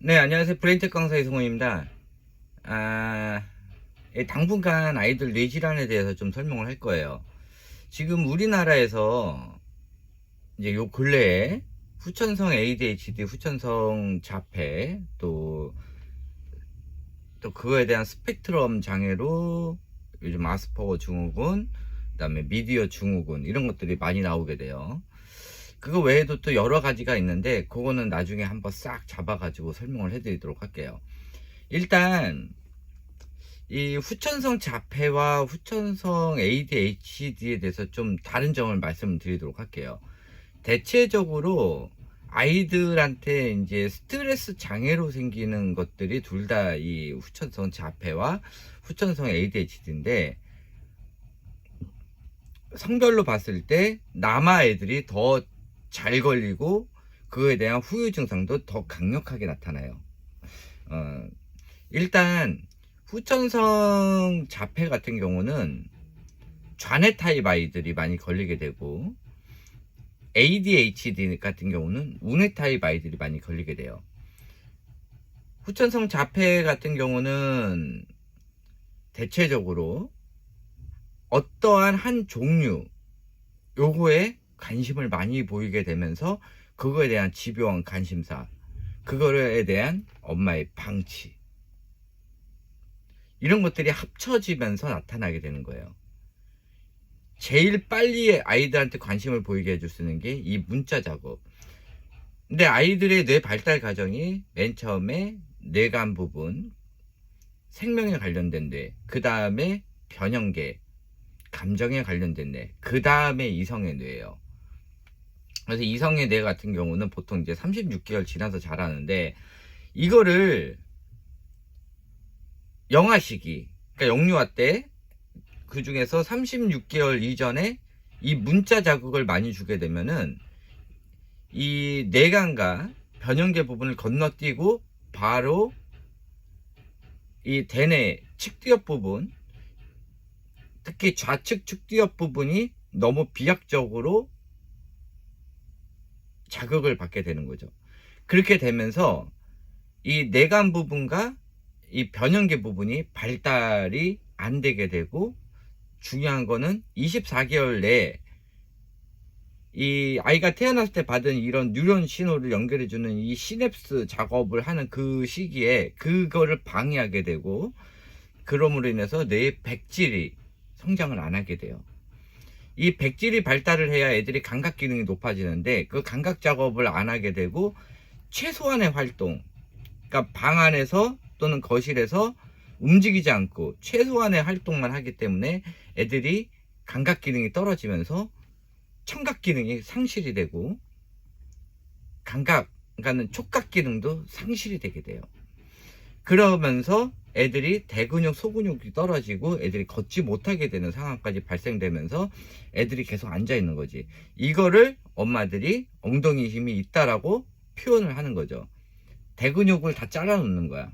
네, 안녕하세요. 브레인텍 강사 이승호입니다. 당분간 아이들 뇌질환에 대해서 좀 설명을 할 거예요. 지금 우리나라에서 이제 요 근래에 후천성 ADHD, 후천성 자폐, 또 그거에 대한 스펙트럼 장애로 요즘 아스퍼거 증후군, 그다음에 미디어 증후군 이런 것들이 많이 나오게 돼요. 그거 외에도 또 여러 가지가 있는데 그거는 나중에 한번 싹 잡아가지고 설명을 해드리도록 할게요. 일단 이 후천성 자폐와 후천성 ADHD에 대해서 좀 다른 점을 말씀드리도록 할게요. 대체적으로 아이들한테 이제 스트레스 장애로 생기는 것들이 둘 다 이 후천성 자폐와 후천성 ADHD인데, 성별로 봤을 때 남아 애들이 더 잘 걸리고 그거에 대한 후유 증상도 더 강력하게 나타나요. 일단 후천성 자폐 같은 경우는 좌뇌 타입 아이들이 많이 걸리게 되고, ADHD 같은 경우는 우뇌 타입 아이들이 많이 걸리게 돼요. 후천성 자폐 같은 경우는 대체적으로 어떠한 한 종류 요거에 관심을 많이 보이게 되면서 그거에 대한 집요한 관심사, 그거에 대한 엄마의 방치, 이런 것들이 합쳐지면서 나타나게 되는 거예요. 제일 빨리 아이들한테 관심을 보이게 해줄 수 있는 게 이 문자 작업. 근데 아이들의 뇌 발달 과정이 맨 처음에 뇌간 부분, 생명에 관련된 뇌, 그 다음에 변형계, 감정에 관련된 뇌, 그 다음에 이성의 뇌예요. 그래서 이성의 뇌 같은 경우는 보통 이제 36개월 지나서 자라는데, 이거를 영아 시기, 그러니까 영유아 때, 그 중에서 36개월 이전에 이 문자 자극을 많이 주게 되면은 이 뇌간과 변형계 부분을 건너뛰고 바로 이 대뇌 측두엽 부분, 특히 좌측 측두엽 부분이 너무 비약적으로 자극을 받게 되는 거죠. 그렇게 되면서 이 뇌간 부분과 이 변형계 부분이 발달이 안 되게 되고, 중요한 거는 24개월 내에 이 아이가 태어났을 때 받은 이런 뉴런 신호를 연결해주는 이 시냅스 작업을 하는 그 시기에 그거를 방해하게 되고, 그럼으로 인해서 뇌의 백질이 성장을 안 하게 돼요. 이 백질이 발달을 해야 애들이 감각 기능이 높아지는데, 그 감각 작업을 안 하게 되고 최소한의 활동, 그러니까 방 안에서 또는 거실에서 움직이지 않고 최소한의 활동만 하기 때문에 애들이 감각 기능이 떨어지면서 청각 기능이 상실이 되고, 감각, 그러니까 촉각 기능도 상실이 되게 돼요. 그러면서 애들이 대근육, 소근육이 떨어지고 애들이 걷지 못하게 되는 상황까지 발생되면서 애들이 계속 앉아 있는 거지. 이거를 엄마들이 엉덩이 힘이 있다라고 표현을 하는 거죠. 대근육을 다 잘라 놓는 거야,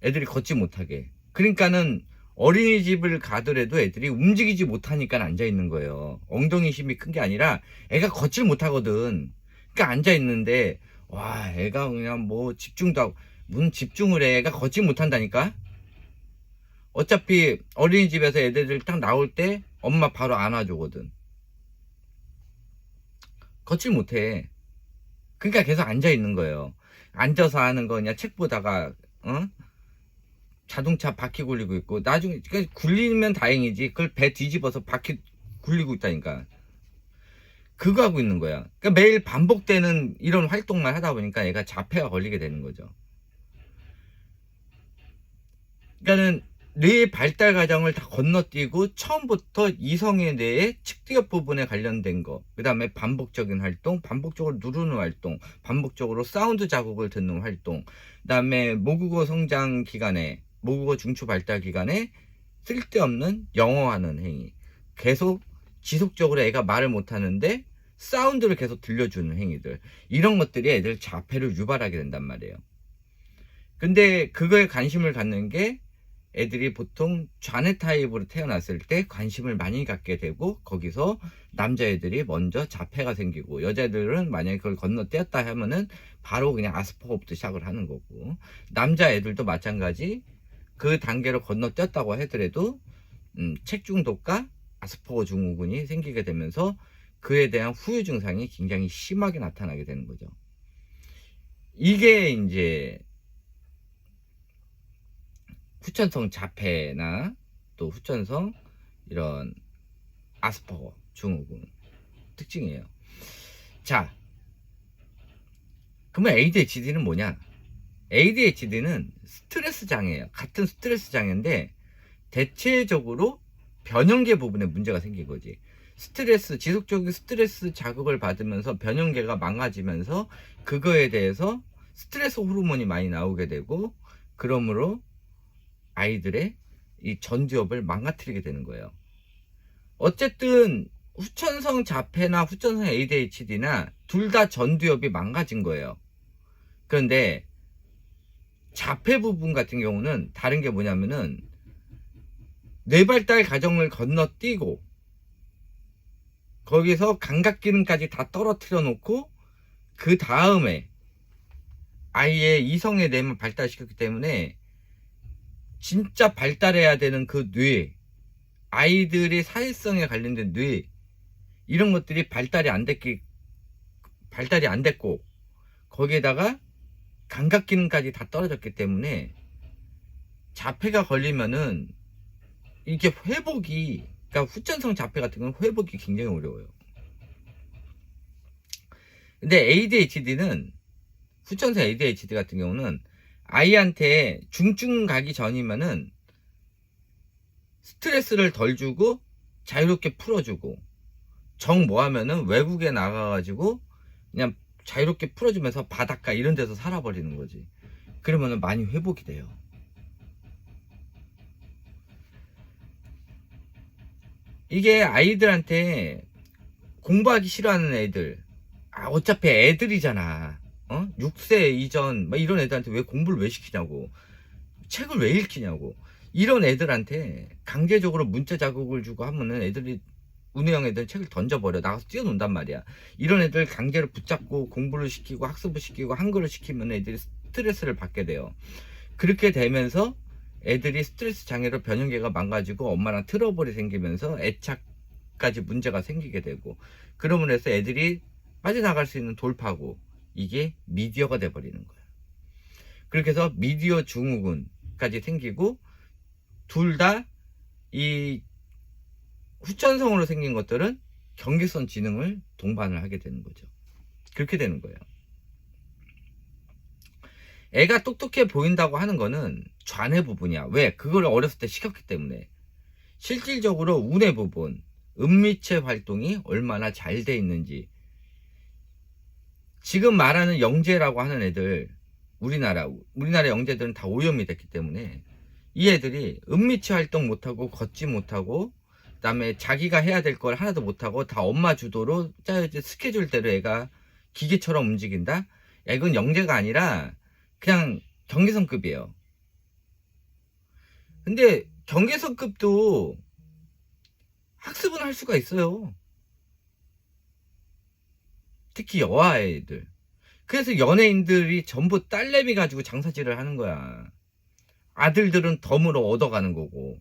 애들이 걷지 못하게. 그러니까는 어린이집을 가더라도 애들이 움직이지 못하니까 앉아 있는 거예요. 엉덩이 힘이 큰 게 아니라 애가 걷질 못하거든. 그러니까 앉아 있는데, 와, 애가 그냥 뭐 집중도 하고, 무슨 집중을 해. 애가 걷지 못한다니까. 어차피 어린이집에서 애들 딱 나올 때 엄마 바로 안아주거든. 걷질 못해. 그러니까 계속 앉아 있는 거예요. 앉아서 하는 거 그냥 책 보다가 자동차 바퀴 굴리고 있고, 나중에 굴리면 다행이지 그걸 배 뒤집어서 바퀴 굴리고 있다니까. 그거 하고 있는 거야. 그러니까 매일 반복되는 이런 활동만 하다 보니까 얘가 자폐가 걸리게 되는 거죠. 그러니까는 뇌의 발달 과정을 다 건너뛰고 처음부터 이성의 뇌의 측두엽 부분에 관련된 거, 그 다음에 반복적인 활동, 반복적으로 누르는 활동, 반복적으로 사운드 자극을 듣는 활동, 그 다음에 모국어 성장 기간에, 모국어 중추 발달 기간에 쓸데없는 영어하는 행위, 계속 지속적으로 애가 말을 못하는데 사운드를 계속 들려주는 행위들, 이런 것들이 애들 자폐를 유발하게 된단 말이에요. 근데 그거에 관심을 갖는 게 애들이 보통 좌뇌 타입으로 태어났을 때 관심을 많이 갖게 되고, 거기서 남자애들이 먼저 자폐가 생기고, 여자애들은 만약에 그걸 건너뛰었다 하면은 바로 그냥 아스퍼거부터 시작을 하는 거고, 남자애들도 마찬가지 그 단계로 건너뛰었다고 하더라도 책 중독과 아스퍼거 증후군이 생기게 되면서 그에 대한 후유 증상이 굉장히 심하게 나타나게 되는 거죠. 이게 이제 후천성 자폐나 또 후천성 이런 아스퍼거 증후군 특징이에요. 자, 그러면 ADHD는 뭐냐? ADHD는 스트레스 장애예요. 같은 스트레스 장애인데 대체적으로 변형계 부분에 문제가 생긴 거지. 지속적인 스트레스 자극을 받으면서 변형계가 망가지면서 그거에 대해서 스트레스 호르몬이 많이 나오게 되고, 그러므로 아이들의 이 전두엽을 망가뜨리게 되는 거예요. 어쨌든 후천성 자폐나 후천성 ADHD나 둘 다 전두엽이 망가진 거예요. 그런데 자폐 부분 같은 경우는 다른 게 뭐냐면은 뇌발달 과정을 건너뛰고 거기서 감각기능까지 다 떨어뜨려 놓고 그 다음에 아이의 이성의 뇌만 발달시켰기 때문에 진짜 발달해야 되는 그 뇌, 아이들의 사회성에 관련된 뇌, 이런 것들이 발달이 안 됐고, 거기에다가 감각기능까지 다 떨어졌기 때문에 자폐가 걸리면은 이게 회복이, 그러니까 후천성 자폐 같은 건 회복이 굉장히 어려워요. 근데 후천성 ADHD 같은 경우는 아이한테 중증 가기 전이면은 스트레스를 덜 주고 자유롭게 풀어주고, 정 뭐하면은 외국에 나가가지고 그냥 자유롭게 풀어주면서 바닷가 이런 데서 살아버리는 거지. 그러면은 많이 회복이 돼요. 이게 아이들한테 공부하기 싫어하는 애들, 어차피 애들이잖아. 6세 이전 이런 애들한테 왜 공부를 왜 시키냐고, 책을 왜 읽히냐고, 이런 애들한테 강제적으로 문자 자극을 주고 하면은 애들이, 운우형 애들 책을 던져버려 나가서 뛰어논단 말이야. 이런 애들 강제로 붙잡고 공부를 시키고 학습을 시키고 한글을 시키면 애들이 스트레스를 받게 돼요. 그렇게 되면서 애들이 스트레스 장애로 변형계가 망가지고 엄마랑 트러블이 생기면서 애착까지 문제가 생기게 되고, 그러므로 해서 애들이 빠져나갈 수 있는 돌파구, 이게 미디어가 돼버리는 거야. 그렇게 해서 미디어 증후군까지 생기고, 둘 다 이 후천성으로 생긴 것들은 경계선 지능을 동반을 하게 되는 거죠. 그렇게 되는 거예요. 애가 똑똑해 보인다고 하는 거는 좌뇌 부분이야. 왜? 그걸 어렸을 때 시켰기 때문에. 실질적으로 우뇌 부분, 음미체 활동이 얼마나 잘 돼 있는지. 지금 말하는 영재라고 하는 애들, 우리나라 영재들은 다 오염이 됐기 때문에 이 애들이 음미체 활동 못하고 걷지 못하고, 그 다음에 자기가 해야 될 걸 하나도 못하고 다 엄마 주도로 짜여진 스케줄대로 애가 기계처럼 움직인다? 야, 이건 영재가 아니라 그냥 경계선급이에요. 근데 경계선급도 학습은 할 수가 있어요. 특히 여아애들. 그래서 연예인들이 전부 딸내미 가지고 장사질을 하는 거야. 아들들은 덤으로 얻어가는 거고.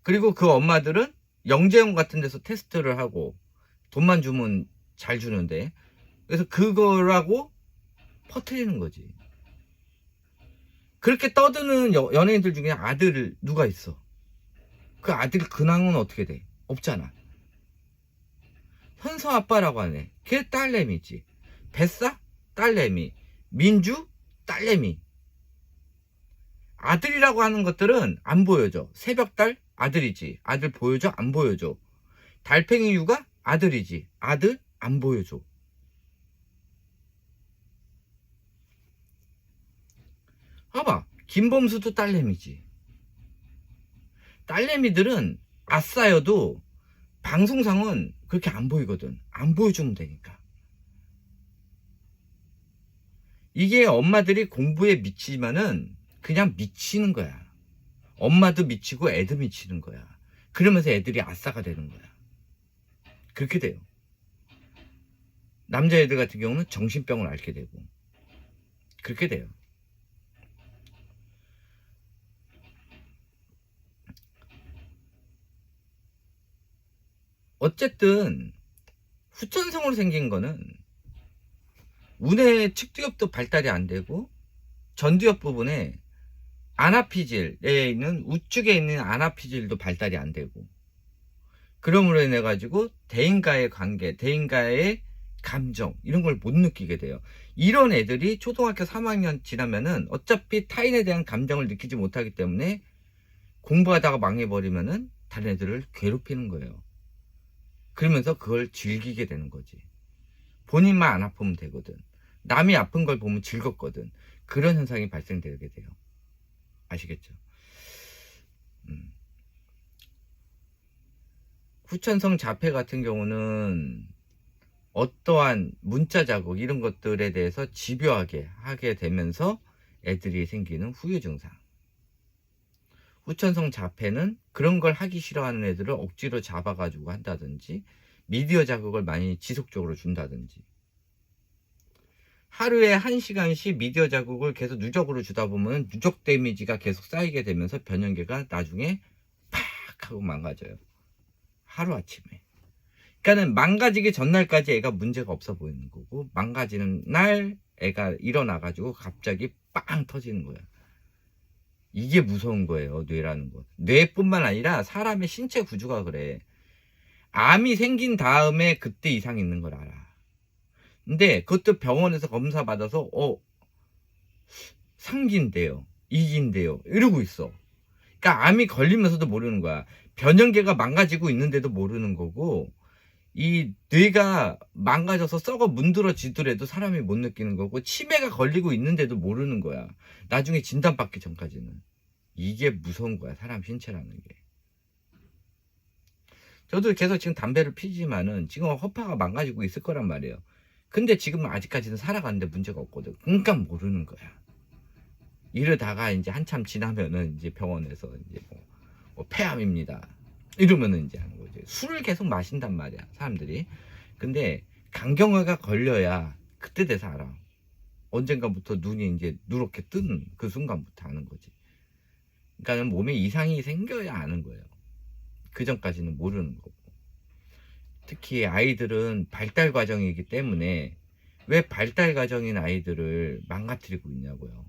그리고 그 엄마들은 영재원 같은 데서 테스트를 하고 돈만 주면 잘 주는데, 그래서 그거라고 퍼뜨리는 거지. 그렇게 떠드는 연예인들 중에 아들 누가 있어? 그 아들 근황은 어떻게 돼? 없잖아. 현서 아빠라고 하네. 걔 딸내미지. 뱃사? 딸내미. 민주? 딸내미. 아들이라고 하는 것들은 안 보여줘. 새벽달? 아들이지. 아들 보여줘? 안 보여줘. 달팽이 육아? 아들이지. 아들? 안 보여줘. 봐봐. 김범수도 딸내미지. 딸내미들은 아싸여도 방송상은 그렇게 안 보이거든. 안 보여주면 되니까. 이게 엄마들이 공부에 미치면은 그냥 미치는 거야. 엄마도 미치고 애도 미치는 거야. 그러면서 애들이 아싸가 되는 거야. 그렇게 돼요. 남자애들 같은 경우는 정신병을 앓게 되고 그렇게 돼요. 어쨌든 후천성으로 생긴 거는 운의 측두엽도 발달이 안 되고 전두엽 부분에 아나피질에 있는 우측에 있는 아나피질도 발달이 안 되고, 그러므로 인해 가지고 대인과의 관계, 대인과의 감정 이런 걸 못 느끼게 돼요. 이런 애들이 초등학교 3학년 지나면은 어차피 타인에 대한 감정을 느끼지 못하기 때문에 공부하다가 망해버리면은 다른 애들을 괴롭히는 거예요. 그러면서 그걸 즐기게 되는 거지. 본인만 안 아프면 되거든. 남이 아픈 걸 보면 즐겁거든. 그런 현상이 발생되게 돼요. 아시겠죠? 후천성 자폐 같은 경우는 어떠한 문자 자극 이런 것들에 대해서 집요하게 하게 되면서 애들이 생기는 후유 증상. 후천성 자폐는 그런 걸 하기 싫어하는 애들을 억지로 잡아가지고 한다든지 미디어 자극을 많이 지속적으로 준다든지, 하루에 1시간씩 미디어 자극을 계속 누적으로 주다 보면 누적 데미지가 계속 쌓이게 되면서 변형계가 나중에 팍 하고 망가져요. 하루아침에. 그러니까는 망가지기 전날까지 애가 문제가 없어 보이는 거고, 망가지는 날 애가 일어나가지고 갑자기 빵 터지는 거야. 이게 무서운 거예요, 뇌라는 거. 뇌뿐만 아니라 사람의 신체 구조가 그래. 암이 생긴 다음에 그때 이상이 있는 걸 알아. 근데 그것도 병원에서 검사 받아서 상기인데요, 이기인데요 이러고 있어. 그러니까 암이 걸리면서도 모르는 거야. 변형계가 망가지고 있는데도 모르는 거고, 이 뇌가 망가져서 썩어 문드러지더라도 사람이 못 느끼는 거고, 치매가 걸리고 있는데도 모르는 거야. 나중에 진단받기 전까지는. 이게 무서운 거야, 사람 신체라는 게. 저도 계속 지금 담배를 피지만은 지금 허파가 망가지고 있을 거란 말이에요. 근데 지금은 아직까지는 살아가는데 문제가 없거든. 그러니까 모르는 거야. 이러다가 이제 한참 지나면은 이제 병원에서 이제 뭐 폐암입니다 이러면은 이제 하는 거지. 술을 계속 마신단 말이야, 사람들이. 근데 간경화가 걸려야 그때 돼서 알아. 언젠가부터 눈이 이제 누렇게 뜬 그 순간부터 아는 거지. 그러니까 몸에 이상이 생겨야 아는 거예요. 그 전까지는 모르는 거고. 특히 아이들은 발달 과정이기 때문에 왜 발달 과정인 아이들을 망가뜨리고 있냐고요.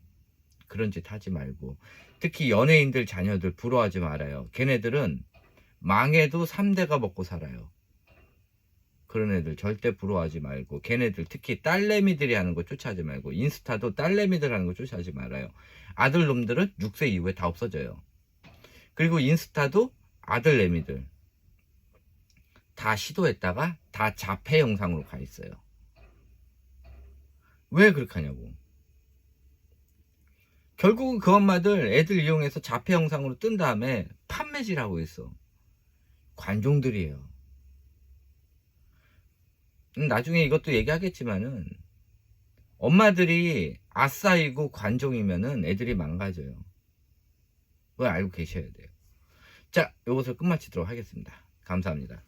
그런 짓 하지 말고. 특히 연예인들 자녀들 부러워하지 말아요. 걔네들은 망해도 3대가 먹고 살아요. 그런 애들 절대 부러워하지 말고, 걔네들 특히 딸내미들이 하는 거 쫓아하지 말고, 인스타도 딸내미들 하는 거 쫓아하지 말아요. 아들놈들은 6세 이후에 다 없어져요. 그리고 인스타도 아들내미들 다 시도했다가 다 자폐 영상으로 가 있어요. 왜 그렇게 하냐고. 결국은 그 엄마들 애들 이용해서 자폐 영상으로 뜬 다음에 판매질하고 있어. 관종들이에요. 나중에 이것도 얘기하겠지만은 엄마들이 아싸이고 관종이면은 애들이 망가져요. 그걸 알고 계셔야 돼요. 자, 이것을 끝마치도록 하겠습니다. 감사합니다.